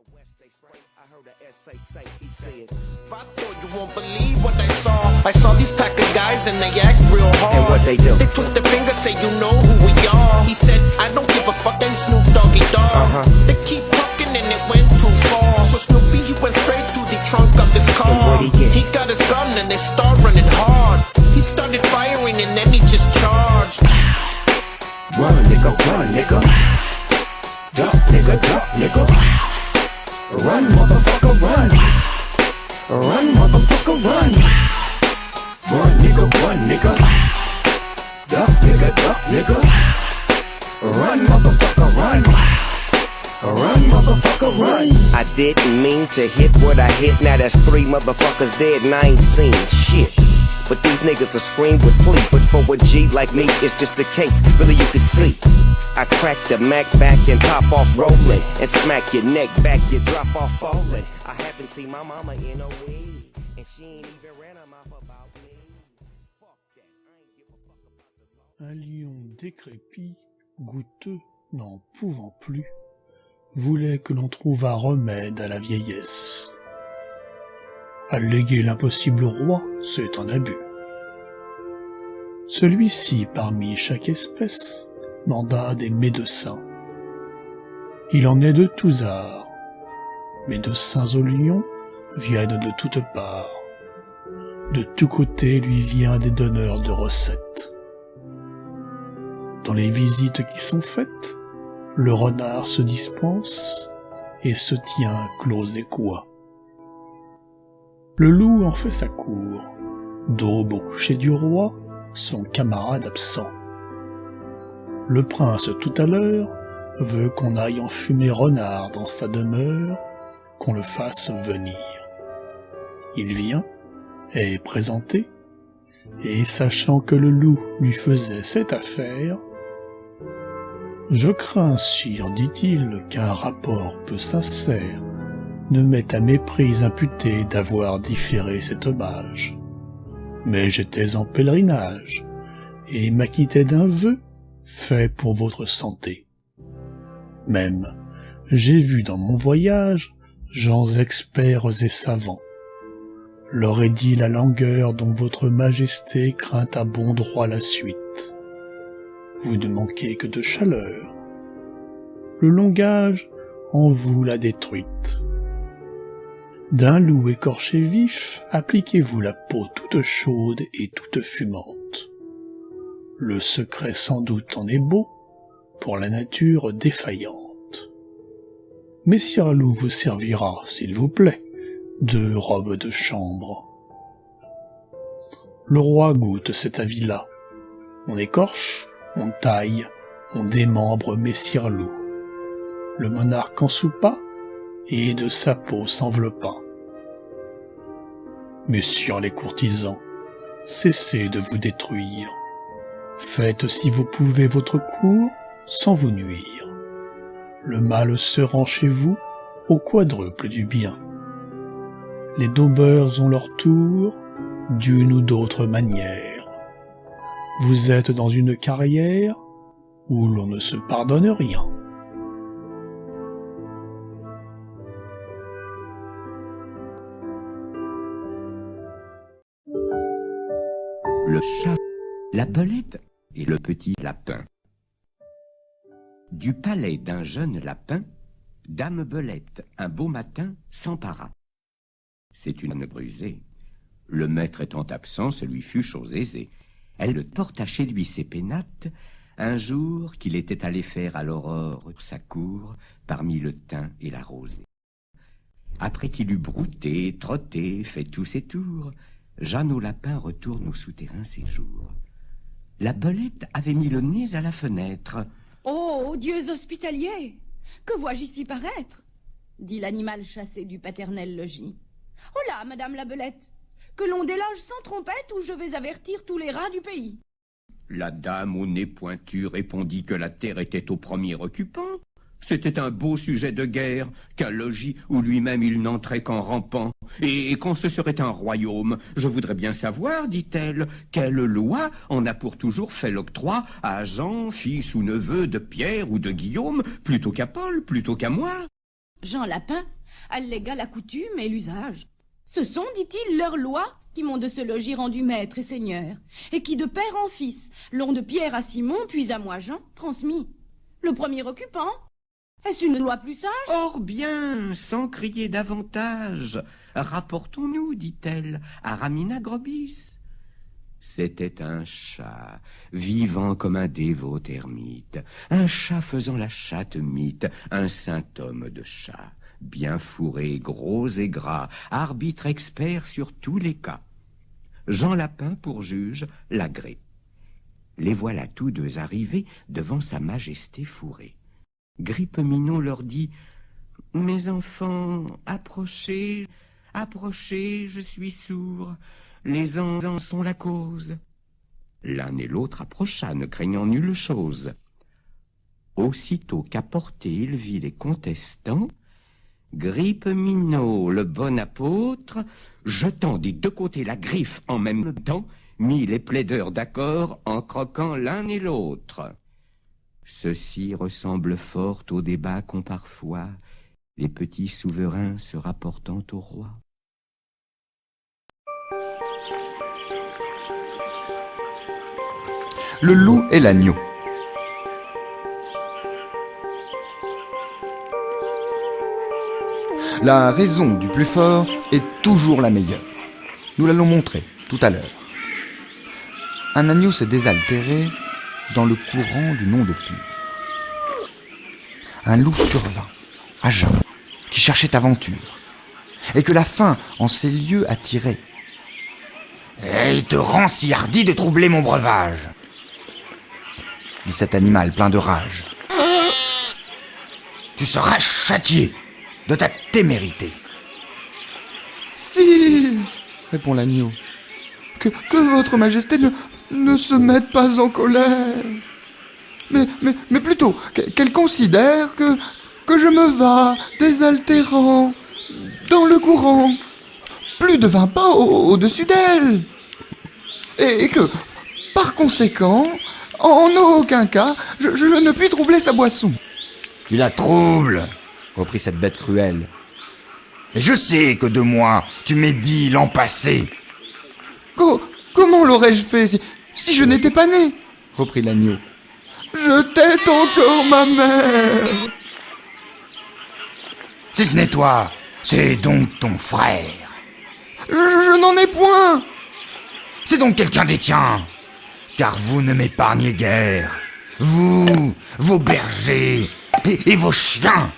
I thought you won't believe what I saw. I saw these pack of guys and they act real hard. And what they do? They twist their finger, say you know who we are. He said, I don't give a fuck, and Snoop Doggy Dogg. They keep talking and it went too far. So Snoopy, he went straight to the trunk of his car. And what'd he get? He got his gun and they start running hard. He started firing and then he just charged. Run, nigga, run, nigga. Duck, nigga, duck, nigga. Run, motherfucker, run. Run, motherfucker, run. Run, nigga, run, nigga. Duck, nigga. Run, motherfucker, run. Run, motherfucker, run. I didn't mean to hit what I hit. Now that's 3 motherfuckers dead and I ain't seen shit. But these niggas will scream with plea. But for a G like me, it's just a case. Really, you can see. I crack the Mac back and pop off rolling. And smack your neck back, you drop off falling. I haven't seen my mama in a week. And she ain't even ran her mouth about me. Fuck that, I ain't give a fuck about the law. Un lion décrépit, goutteux, n'en pouvant plus, voulait que l'on trouvât remède à la vieillesse. Alléguer l'impossible au roi, c'est un abus. Celui-ci, parmi chaque espèce, manda des médecins. Il en est de tous arts. Médecins au lion viennent de toutes parts. De tous côtés lui vient des donneurs de recettes. Dans les visites qui sont faites, le renard se dispense et se tient clos et cois. Le loup en fait sa cour, d'aube au coucher du roi, son camarade absent. Le prince tout à l'heure veut qu'on aille enfumer renard dans sa demeure, qu'on le fasse venir. Il vient, est présenté, et sachant que le loup lui faisait cette affaire, « Je crains, sire, dit-il, qu'un rapport peu sincère ne mette à méprise imputé d'avoir différé cet hommage. Mais j'étais en pèlerinage, et m'acquittais d'un vœu fait pour votre santé. Même, j'ai vu dans mon voyage gens experts et savants. Leur ai dit la langueur dont votre majesté craint à bon droit la suite. Vous ne manquez que de chaleur. Le langage en vous l'a détruite. D'un loup écorché vif, appliquez-vous la peau toute chaude et toute fumante. Le secret sans doute en est beau, pour la nature défaillante. Messire Loup vous servira, s'il vous plaît, de robe de chambre. Le roi goûte cet avis-là. On écorche, on taille, on démembre Messire Loup. Le monarque en soupa, et de sa peau s'enveloppa. Messieurs les courtisans, cessez de vous détruire. Faites si vous pouvez votre cour sans vous nuire. Le mal se rend chez vous au quadruple du bien. Les daubeurs ont leur tour d'une ou d'autre manière. Vous êtes dans une carrière où l'on ne se pardonne rien. Le chat, la belette et le petit lapin. Du palais d'un jeune lapin, Dame Belette, un beau matin, s'empara. C'est une âne brusée. Le maître étant absent, ce lui fut chose aisée. Elle le porta chez lui ses pénates, un jour qu'il était allé faire à l'aurore sa cour, parmi le thym et la rosée. Après qu'il eut brouté, trotté, fait tous ses tours, Jeanne au lapin retourne au souterrain séjour. La belette avait mis le nez à la fenêtre. « Oh, dieux hospitaliers, que vois-je ici paraître ?» dit l'animal chassé du paternel logis. « Oh là, madame la belette, que l'on déloge sans trompette ou je vais avertir tous les rats du pays. » La dame au nez pointu répondit que la terre était au premier occupant. C'était un beau sujet de guerre, qu'un logis où lui-même il n'entrait qu'en rampant. Et quand ce serait un royaume, je voudrais bien savoir, dit-elle, quelle loi en a pour toujours fait l'octroi à Jean, fils ou neveu de Pierre ou de Guillaume, plutôt qu'à Paul, plutôt qu'à moi. Jean Lapin allégua la coutume et l'usage. Ce sont, dit-il, leurs lois qui m'ont de ce logis rendu maître et seigneur, et qui de père en fils l'ont de Pierre à Simon, puis à moi Jean, transmis. Le premier occupant, est-ce une loi plus sage? Or bien, sans crier davantage, rapportons-nous, dit-elle, à Ramina Grobis. C'était un chat, vivant comme un dévot ermite, un chat faisant la chatte mythe, un saint homme de chat, bien fourré, gros et gras, arbitre expert sur tous les cas. Jean Lapin pour juge, l'agré. Les voilà tous deux arrivés devant sa majesté fourrée. Grippe-Minon leur dit « Mes enfants, approchez, approchez, je suis sourd. Les ans sont la cause. » L'un et l'autre approcha, ne craignant nulle chose. Aussitôt qu'à portée il vit les contestants, Grippe-Minon, le bon apôtre, jetant des deux côtés la griffe en même temps, mit les plaideurs d'accord en croquant l'un et l'autre. Ceci ressemble fort au débat qu'ont parfois les petits souverains se rapportant au roi. Le loup et l'agneau. La raison du plus fort est toujours la meilleure. Nous l'allons montrer tout à l'heure. Un agneau s'est désaltéré dans le courant du nom de Pur. Un loup survint, à jeun, qui cherchait aventure, et que la faim en ces lieux attirait. « Et il te rend si hardi de troubler mon breuvage !» dit cet animal plein de rage. « Tu seras châtié de ta témérité. »« Sire, répond l'agneau, que votre majesté ne se mette pas en colère, mais plutôt qu'elle considère que je me vas désaltérant dans le courant, plus de 20 pas au-dessus d'elle, et que, par conséquent, en aucun cas, je ne puis troubler sa boisson. »« Tu la troubles, reprit cette bête cruelle. Et je sais que de moi, tu médis l'an passé. »« Comment l'aurais-je fait si je n'étais pas né ?» reprit l'agneau. « Je tête encore ma mère. »« Si ce n'est toi, c'est donc ton frère. »« Je n'en ai point. »« C'est donc quelqu'un des tiens, car vous ne m'épargnez guère. Vous, vos bergers et vos chiens.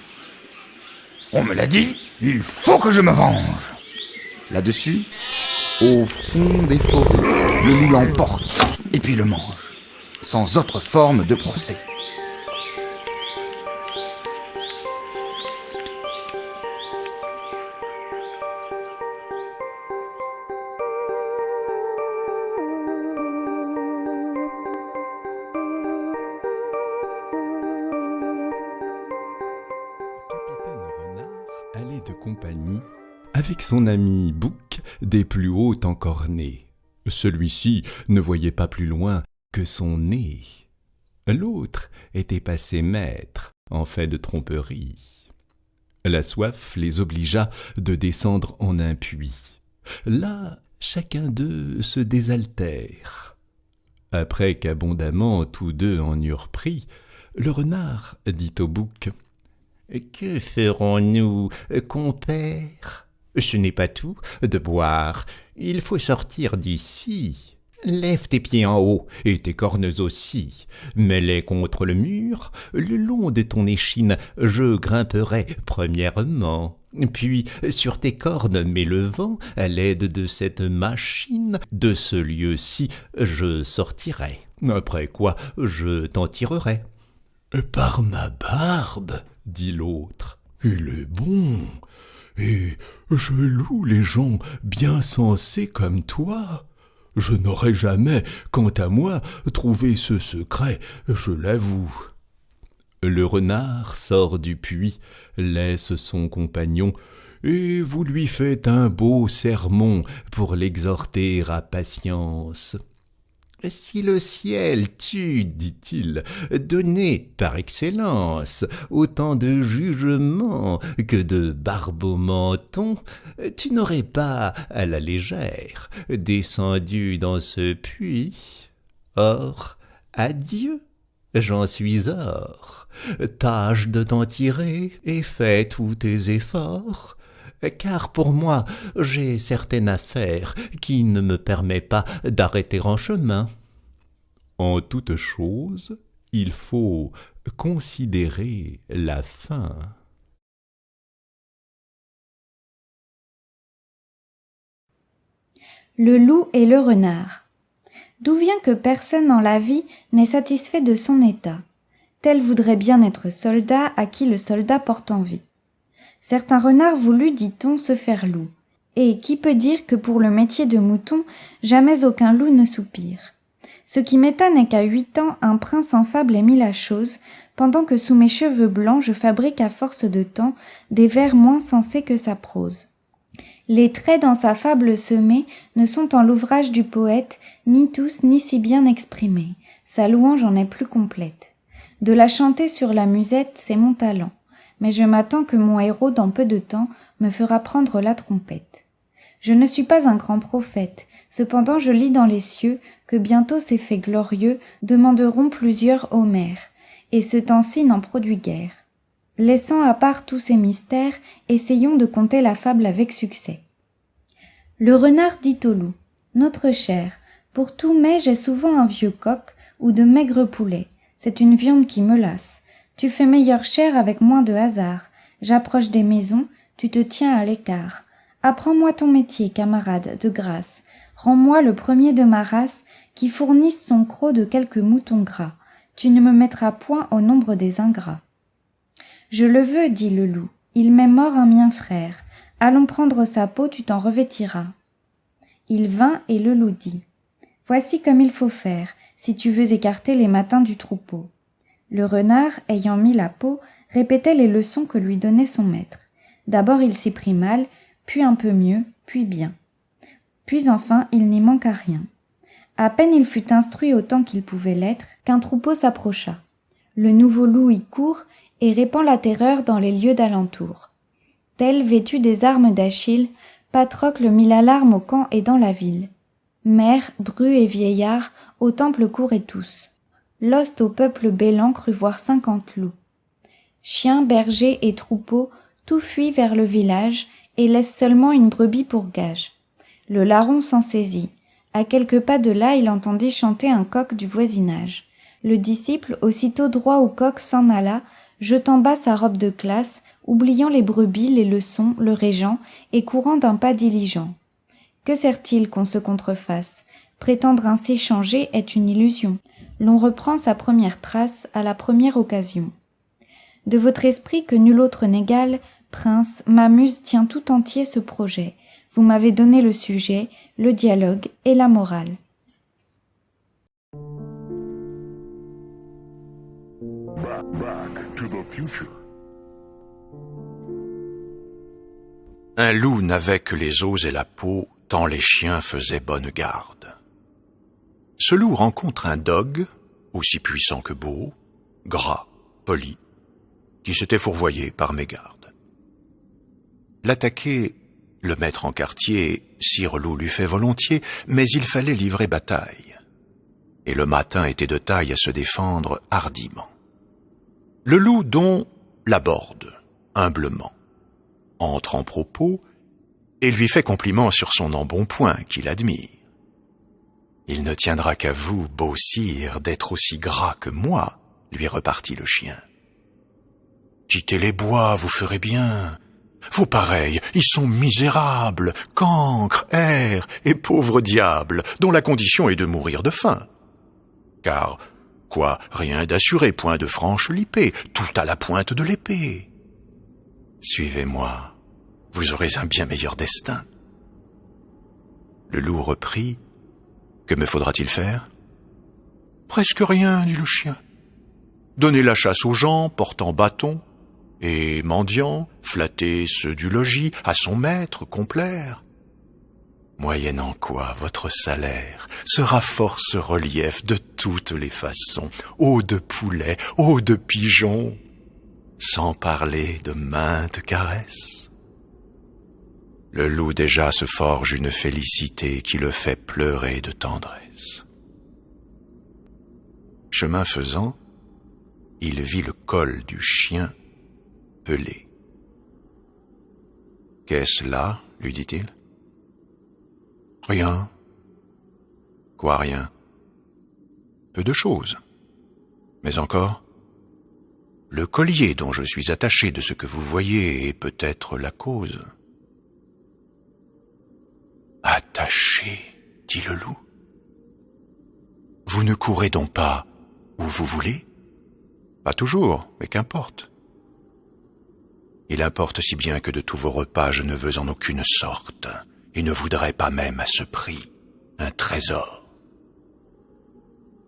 On me l'a dit, il faut que je me venge. » Là-dessus, au fond des forêts, le loup l'emporte et puis le mange, sans autre forme de procès. Allait de compagnie avec son ami Bouc des plus hauts encornés. Celui-ci ne voyait pas plus loin que son nez. L'autre était passé maître en fait de tromperie. La soif les obligea de descendre en un puits. Là, chacun d'eux se désaltère. Après qu'abondamment tous deux en eurent pris, le renard dit au bouc: « Que ferons-nous, compère? Ce n'est pas tout de boire, il faut sortir d'ici. Lève tes pieds en haut et tes cornes aussi. Mets-les contre le mur, le long de ton échine je grimperai premièrement. Puis sur tes cornes mets le vent, à l'aide de cette machine, de ce lieu-ci je sortirai. Après quoi je t'en tirerai. »« Par ma barbe, dit l'autre, il est bon, et je loue les gens bien sensés comme toi. Je n'aurais jamais, quant à moi, trouvé ce secret, je l'avoue. » Le renard sort du puits, laisse son compagnon, et vous lui faites un beau sermon pour l'exhorter à patience. Si le ciel t'eût, dit-il, donné par excellence autant de jugement que de barbe au menton, tu n'aurais pas, à la légère, descendu dans ce puits. Or, adieu, j'en suis hors. Tâche de t'en tirer et fais tous tes efforts. Car pour moi, j'ai certaine affaire qui ne me permet pas d'arrêter en chemin. En toute chose, il faut considérer la fin. Le loup et le renard. D'où vient que personne en la vie n'est satisfait de son état? Tel voudrait bien être soldat à qui le soldat porte envie. Certains renards voulus, dit-on, se faire loup. Et qui peut dire que pour le métier de mouton, jamais aucun loup ne soupire? Ce qui m'étonne est qu'à 8 ans, un prince en fable ait mis la chose, pendant que sous mes cheveux blancs, je fabrique à force de temps des vers moins sensés que sa prose. Les traits dans sa fable semés ne sont en l'ouvrage du poète ni tous ni si bien exprimés. Sa louange en est plus complète. De la chanter sur la musette, c'est mon talent. Mais je m'attends que mon héros, dans peu de temps, me fera prendre la trompette. Je ne suis pas un grand prophète, cependant je lis dans les cieux que bientôt ces faits glorieux demanderont plusieurs Homères, et ce temps-ci n'en produit guère. Laissant à part tous ces mystères, essayons de conter la fable avec succès. Le renard dit au loup: « Notre cher, pour tout mets j'ai souvent un vieux coq ou de maigres poulets. C'est une viande qui me lasse. Tu fais meilleure chair avec moins de hasard. J'approche des maisons, tu te tiens à l'écart. Apprends-moi ton métier, camarade, de grâce. Rends-moi le premier de ma race qui fournisse son croc de quelques moutons gras. Tu ne me mettras point au nombre des ingrats. » « Je le veux, dit le loup, il m'est mort un mien frère. Allons prendre sa peau, tu t'en revêtiras. Il vint et le loup dit: « Voici comme il faut faire, si tu veux écarter les matins du troupeau. » Le renard, ayant mis la peau, répétait les leçons que lui donnait son maître. D'abord il s'y prit mal, puis un peu mieux, puis bien. Puis enfin il n'y manqua rien. À peine il fut instruit autant qu'il pouvait l'être, qu'un troupeau s'approcha. Le nouveau loup y court et répand la terreur dans les lieux d'alentour. Tel, vêtu des armes d'Achille, Patrocle mit l'alarme au camp et dans la ville. Mères, brus et vieillards, au temple couraient tous. L'hoste au peuple bêlant crut voir 50 loups. Chiens, bergers et troupeaux, tout fuit vers le village et laisse seulement une brebis pour gage. Le larron s'en saisit. À quelques pas de là, il entendit chanter un coq du voisinage. Le disciple, aussitôt droit au coq, s'en alla, jetant bas sa robe de classe, oubliant les brebis, les leçons, le régent, et courant d'un pas diligent. Que sert-il qu'on se contrefasse? Prétendre ainsi changer est une illusion. L'on reprend sa première trace à la première occasion. De votre esprit que nul autre n'égale, prince, ma muse tient tout entier ce projet. Vous m'avez donné le sujet, le dialogue et la morale. Back to the future. Un loup n'avait que les os et la peau, tant les chiens faisaient bonne garde. Ce loup rencontre un dogue, aussi puissant que beau, gras, poli, qui s'était fourvoyé par mégarde. L'attaquer, le mettre en quartier, sire loup l'eût fait volontiers, mais il fallait livrer bataille. Et le matin était de taille à se défendre hardiment. Le loup donc l'aborde, humblement, entre en propos et lui fait compliment sur son embonpoint qu'il admire. Il ne tiendra qu'à vous, beau sire, d'être aussi gras que moi, lui repartit le chien. Quittez les bois, vous ferez bien. Vos pareils, ils sont misérables, cancres, airs et pauvres diables, dont la condition est de mourir de faim. Car, quoi, rien d'assuré, point de franche lipée, tout à la pointe de l'épée. Suivez-moi, vous aurez un bien meilleur destin. Le loup reprit. Que me faudra-t-il faire? Presque rien, dit le chien. Donner la chasse aux gens portant bâton, et mendiants, flatter ceux du logis, à son maître complaire. moyennant quoi votre salaire sera force relief de toutes les façons, eau de poulet, eau de pigeon, sans parler de maintes caresses. Le loup déjà se forge une félicité qui le fait pleurer de tendresse. Chemin faisant, il vit le col du chien pelé. « Qu'est-ce là ?» lui dit-il. « Rien. »« Quoi rien ?»« Peu de choses. Mais encore, le collier dont je suis attaché de ce que vous voyez est peut-être la cause. » « Attaché, dit le loup. Vous ne courez donc pas où vous voulez ? Pas toujours, mais qu'importe. Il importe si bien que de tous vos repas je ne veux en aucune sorte, et ne voudrais pas même à ce prix un trésor. »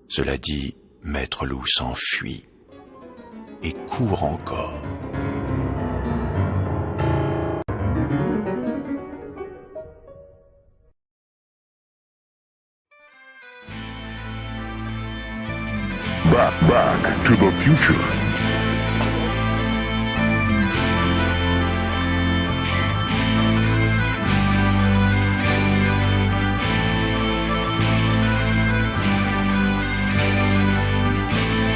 Cela dit, Maître Loup s'enfuit et court encore. Back to the future.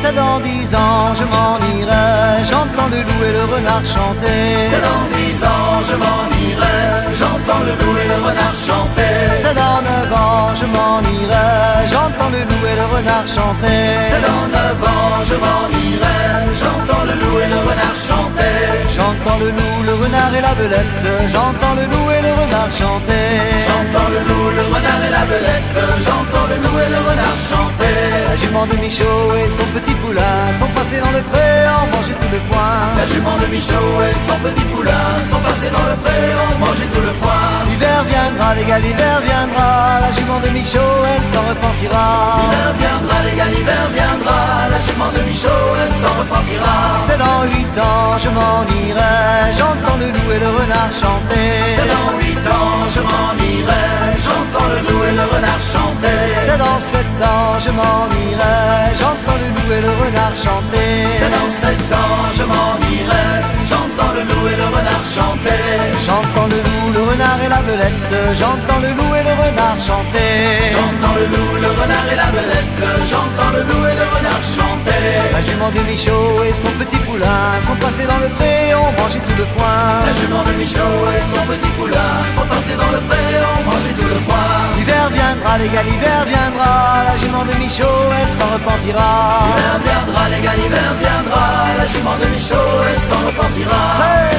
C'est dans 10 ans, je m'en irai, j'entends le loup et le renard chanter. C'est dans 10 ans, je m'en irai, j'entends le loup et le renard chanter. C'est dans 9 ans, je m'en irai, j'entends le loup et le renard chanter. C'est dans 9 ans, je m'en irai, j'entends le loup et le renard chanter. J'entends le loup, le renard et la belette, j'entends le loup et le renard chanter. J'entends le loup, le renard et la belette, j'entends le loup et le renard chanter. La jument de Michaud et son petit poulain sont passés dans le pré, ont mangé tout le foin. La jument de Michaud et son petit poulain sont passés dans le pré, ont mangé tout le foin. L'hiver viendra, les gars, l'hiver viendra, la jument de Michaud, elle s'en repentira. L'hiver viendra, les gars, l'hiver viendra, la jument de Michaud, elle s'en repentira. C'est dans 8 ans, je m'en irai, j'entends le loup et le renard chanter. C'est dans 8 ans, je m'en irai, j'entends le loup et le renard chanter. C'est dans 7 ans, je m'en irai, j'entends le loup et le renard chanter. C'est dans 7 ans, je m'en irai, j'entends le loup et le renard chanter. J'entends le loup, le renard et la belette, j'entends le loup et le renard chanter. J'entends le loup, le renard et la belette, j'entends le loup et le renard chanter. La jument de Michaud et son petit poulain sont passés dans le pré, ont mangé tout le foin. La jument de Michaud et son petit poulain sont passés dans le pré, ont mangé tout le foin. L'hiver viendra, les gars, l'hiver viendra, la jument de Michaud, elle s'en repentira. L'hiver viendra, les gars, l'hiver viendra, la jument de Michaud, elle s'en repentira. Hey!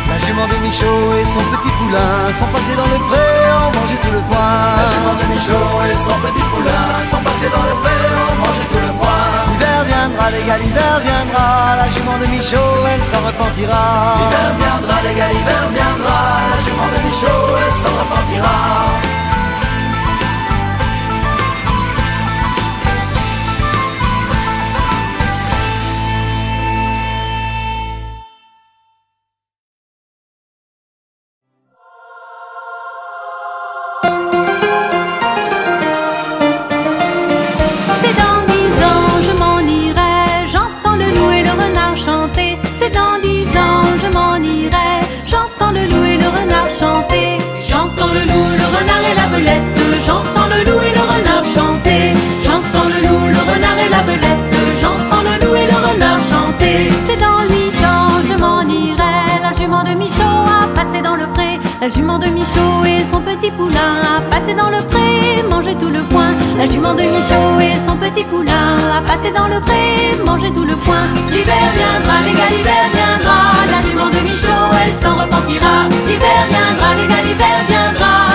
La jument de Michaud et son petit poulain sont passés dans le pré, ont mangé tout le foin. La jument de Michaud et son petit poulain sont passés dans le pré, ont mangé tout le foin. L'hiver viendra, les gars, l'hiver viendra, la jument de Michaud, elle s'en repentira. L'hiver viendra, les gars, l'hiver viendra, la jument de Michaud, elle s'en repentira. C'est dans 10 ans, je m'en irai, j'entends le loup et le renard chanter. J'entends le loup, le renard et la belette, j'entends le loup et le renard chanter. J'entends le loup, le renard et la belette, j'entends le loup et le renard chanter. C'est dans 8 ans, je m'en irai, la jument de Michaud a passé dans le pré. La jument de Michaud et son petit poulain a passé dans le pré, manger tout le foin. La jument de Michaud et son petit poulain a passé dans le pré, manger tout le foin. L'hiver viendra, les gars, l'hiver viendra, la jument de Michaud, elle s'en repentira. L'hiver viendra, les gars, l'hiver viendra,